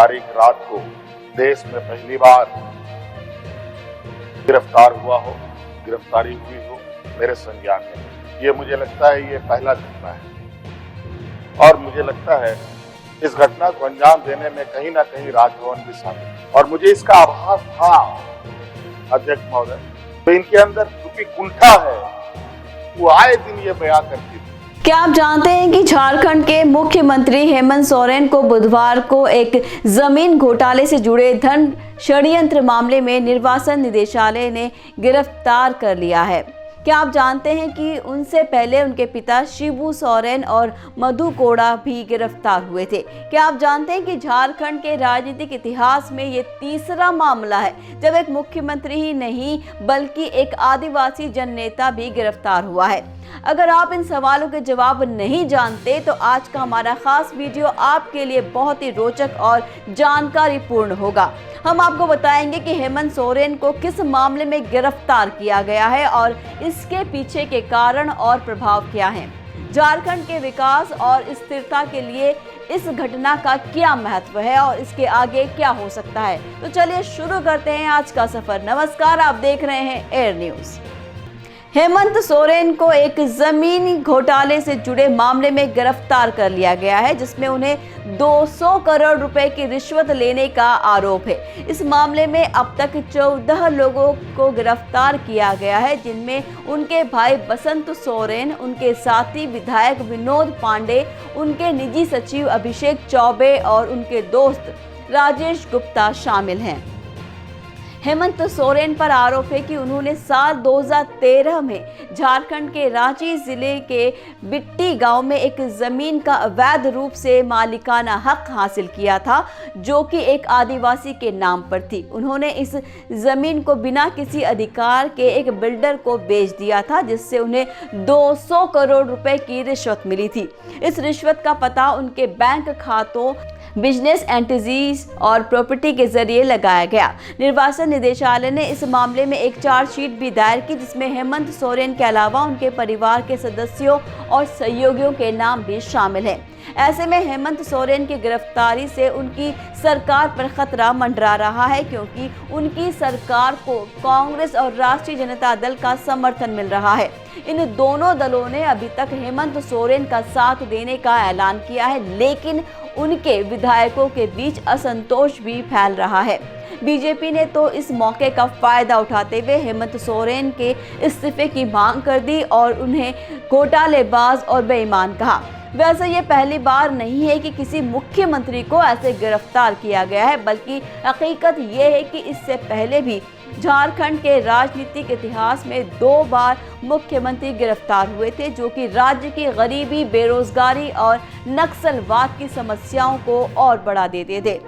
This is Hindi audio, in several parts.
तारीख रात को देश में पहली बार गिरफ्तार हुआ हो, गिरफ्तारी हुई हो मेरे संज्ञान में। ये मुझे लगता है ये पहला घटना है और मुझे लगता है इस घटना को अंजाम देने में कहीं ना कहीं राजभवन भी शामिल है और मुझे इसका आभास था अध्यक्ष महोदय। तो इनके अंदर चूंकि कुंठा है, वो आए दिन ये बयां करती थी। क्या आप जानते हैं कि झारखंड के मुख्यमंत्री हेमंत सोरेन को बुधवार को एक जमीन घोटाले से जुड़े धन षड्यंत्र मामले में निर्वाचन निदेशालय ने गिरफ्तार कर लिया है। क्या आप जानते हैं कि उनसे पहले उनके पिता शिबू सोरेन और मधु कोड़ा भी गिरफ्तार हुए थे। क्या आप जानते हैं कि झारखंड के राजनीतिक इतिहास में ये तीसरा मामला है जब एक मुख्यमंत्री ही नहीं बल्कि एक आदिवासी जननेता भी गिरफ्तार हुआ है। अगर आप इन सवालों के जवाब नहीं जानते तो आज का हमारा खास वीडियो आपके लिए बहुत ही रोचक और जानकारीपूर्ण होगा। हम आपको बताएंगे कि हेमंत सोरेन को किस मामले में गिरफ्तार किया गया है और इसके पीछे के कारण और प्रभाव क्या हैं। झारखंड के विकास और स्थिरता के लिए इस घटना का क्या महत्व है और इसके आगे क्या हो सकता है। तो चलिए शुरू करते हैं आज का सफर। नमस्कार, आप देख रहे हैं एयर न्यूज। हेमंत सोरेन को एक जमीन घोटाले से जुड़े मामले में गिरफ्तार कर लिया गया है जिसमें उन्हें 200 करोड़ रुपए की रिश्वत लेने का आरोप है। इस मामले में अब तक 14 लोगों को गिरफ्तार किया गया है, जिनमें उनके भाई बसंत सोरेन, उनके साथी विधायक विनोद पांडे, उनके निजी सचिव अभिषेक चौबे और उनके दोस्त राजेश गुप्ता शामिल हैं। हेमंत सोरेन पर आरोप है कि उन्होंने साल 2013 में झारखंड के रांची जिले के बिट्टी गांव में एक जमीन का अवैध रूप से मालिकाना हक हासिल किया था जो कि एक आदिवासी के नाम पर थी। उन्होंने इस जमीन को बिना किसी अधिकार के एक बिल्डर को बेच दिया था जिससे उन्हें 200 करोड़ रुपए की रिश्वत मिली थी। इस रिश्वत का पता उनके बैंक खातों, बिजनेस एंटिटीज और प्रॉपर्टी के जरिए लगाया गया। निर्वाचन निदेशालय ने इस मामले में एक चार्जशीट भी दायर की जिसमें हेमंत सोरेन के अलावा उनके परिवार के सदस्यों और सहयोगियों के नाम भी शामिल हैं। ऐसे में हेमंत सोरेन की गिरफ्तारी से उनकी सरकार पर खतरा मंडरा रहा है क्योंकि उनकी सरकार को कांग्रेस और राष्ट्रीय जनता दल का समर्थन मिल रहा है। इन दोनों दलों ने अभी तक हेमंत सोरेन का साथ देने का ऐलान किया है, लेकिन उनके विधायकों के बीच असंतोष भी फैल रहा है। बीजेपी ने तो इस मौके का फायदा उठाते हुए हेमंत सोरेन के इस्तीफे की मांग कर दी और उन्हें घोटालेबाज और बेईमान कहा। वैसे ये पहली बार नहीं है कि किसी मुख्यमंत्री को ऐसे गिरफ्तार किया गया है, बल्कि हकीकत ये है कि इससे पहले भी झारखंड के राजनीतिक इतिहास में 2 बार मुख्यमंत्री गिरफ्तार हुए थे जो कि राज्य की गरीबी, बेरोजगारी और नक्सलवाद की समस्याओं को और बढ़ा देते थे।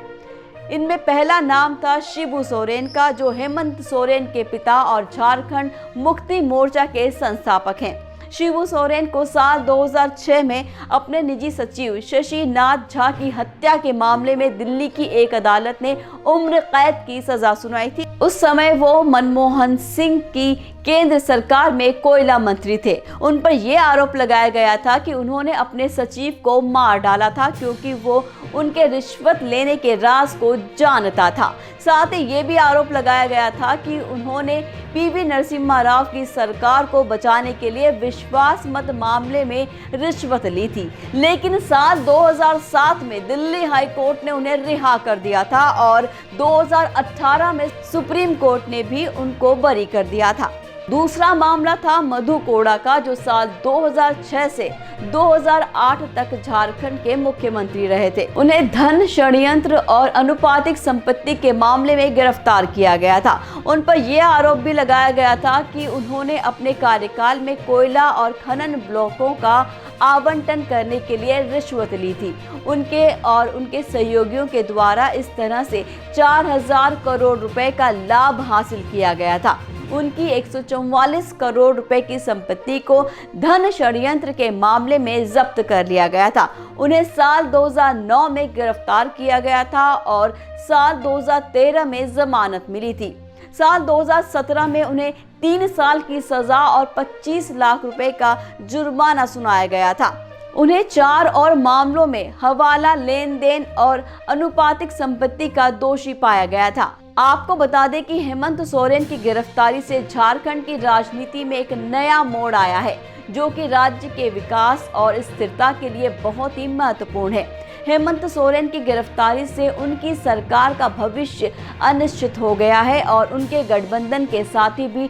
इनमें पहला नाम था शिबू सोरेन का, जो हेमंत सोरेन के पिता और झारखंड मुक्ति मोर्चा के संस्थापक हैं। शिबू सोरेन को साल 2006 में अपने निजी सचिव शशि नाथ झा की हत्या के मामले में दिल्ली की एक अदालत ने उम्र कैद की सजा सुनाई थी। उस समय वो मनमोहन सिंह की केंद्र सरकार में कोयला मंत्री थे। उन पर यह आरोप लगाया गया था कि उन्होंने अपने सचिव को मार डाला था क्योंकि वो उनके रिश्वत लेने के राज को जानता था। साथ ही ये भी आरोप लगाया गया था कि उन्होंने पीवी नरसिम्हा राव की सरकार को बचाने के लिए विश्वास मत मामले में रिश्वत ली थी, लेकिन साल 2007 में दिल्ली हाई कोर्ट ने उन्हें रिहा कर दिया था और 2018 में सुप्रीम कोर्ट ने भी उनको बरी कर दिया था। दूसरा मामला था मधु कोड़ा का, जो साल 2006 से 2008 तक झारखंड के मुख्यमंत्री रहे थे। उन्हें धन षड्यंत्र और अनुपातिक संपत्ति के मामले में गिरफ्तार किया गया था। उन पर यह आरोप भी लगाया गया था कि उन्होंने अपने कार्यकाल में कोयला और खनन ब्लॉकों का आवंटन करने के लिए रिश्वत ली थी। उनके और उनके सहयोगियों के द्वारा इस तरह से 4000 करोड़ रुपए का लाभ हासिल किया गया था। उनकी 144 करोड़ रुपए की संपत्ति को धन षड्यंत्र के मामले में जब्त कर लिया गया था। उन्हें साल 2009 में गिरफ्तार किया गया था और साल 2013 में जमानत मिली थी। साल 2017 में उन्हें 3 साल की सजा और 25 लाख रुपए का जुर्माना सुनाया गया था। उन्हें 4 और मामलों में हवाला, लेन देन और अनुपातिक संपत्ति का दोषी पाया गया था। आपको बता दें कि हेमंत सोरेन की गिरफ्तारी से झारखंड की राजनीति में एक नया मोड़ आया है, जो कि राज्य के विकास और स्थिरता के लिए बहुत ही महत्वपूर्ण है। हेमंत सोरेन की गिरफ्तारी से उनकी सरकार का भविष्य अनिश्चित हो गया है और उनके गठबंधन के साथी भी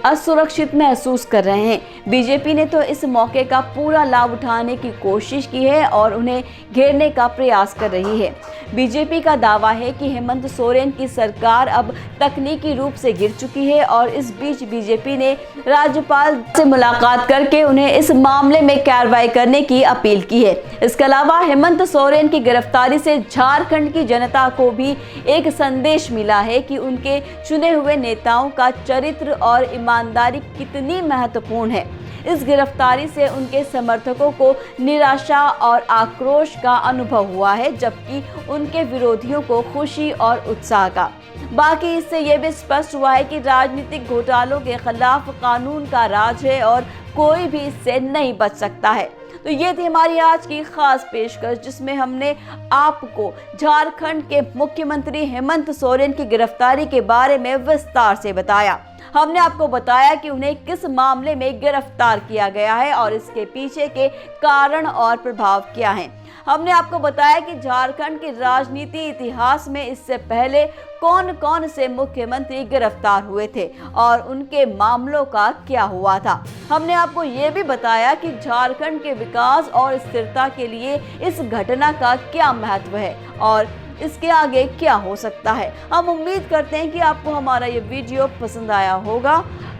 असुरक्षित महसूस कर रहे हैं। बीजेपी ने तो इस मौके का पूरा लाभ उठाने की कोशिश की है और उन्हें घेरने का प्रयास कर रही है। बीजेपी का दावा है कि हेमंत सोरेन की सरकार अब तकनीकी रूप से गिर चुकी है और इस बीच बीजेपी ने राज्यपाल से मुलाकात करके उन्हें इस मामले में कार्रवाई करने की अपील की है। इसके अलावा हेमंत सोरेन की गिरफ्तारी से झारखंड की जनता को भी एक संदेश मिला है कि उनके चुने हुए नेताओं का चरित्र और ईमानदारी कितनी महत्वपूर्ण है। इस गिरफ्तारी से उनके समर्थकों को निराशा और आक्रोश का अनुभव हुआ है, जबकि उनके विरोधियों को खुशी और उत्साह का। बाकी इससे यह भी स्पष्ट हुआ है कि राजनीतिक घोटालों के खिलाफ कानून का राज है और कोई भी इससे नहीं बच सकता है। तो ये थी हमारी आज की खास पेशकश, जिसमें हमने आपको झारखंड के मुख्यमंत्री हेमंत सोरेन की गिरफ्तारी के बारे में विस्तार से बताया। हमने आपको बताया कि उन्हें किस मामले में गिरफ्तार किया गया है और इसके पीछे के कारण और प्रभाव क्या हैं। हमने आपको बताया कि झारखंड के राजनीति इतिहास में इससे पहले कौन कौन से मुख्यमंत्री गिरफ्तार हुए थे और उनके मामलों का क्या हुआ था। हमने आपको ये भी बताया कि झारखंड के विकास और स्थिरता के लिए इस घटना का क्या महत्व है और इसके आगे क्या हो सकता है। हम उम्मीद करते हैं कि आपको हमारा ये वीडियो पसंद आया होगा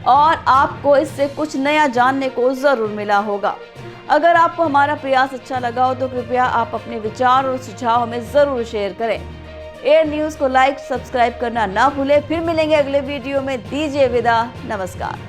और आपको इससे कुछ नया जानने को ज़रूर मिला होगा। अगर आपको हमारा प्रयास अच्छा लगा हो तो कृपया आप अपने विचार और सुझाव हमें ज़रूर शेयर करें। एयर न्यूज़ को लाइक, सब्सक्राइब करना ना भूलें। फिर मिलेंगे अगले वीडियो में। दीजिए विदा। नमस्कार।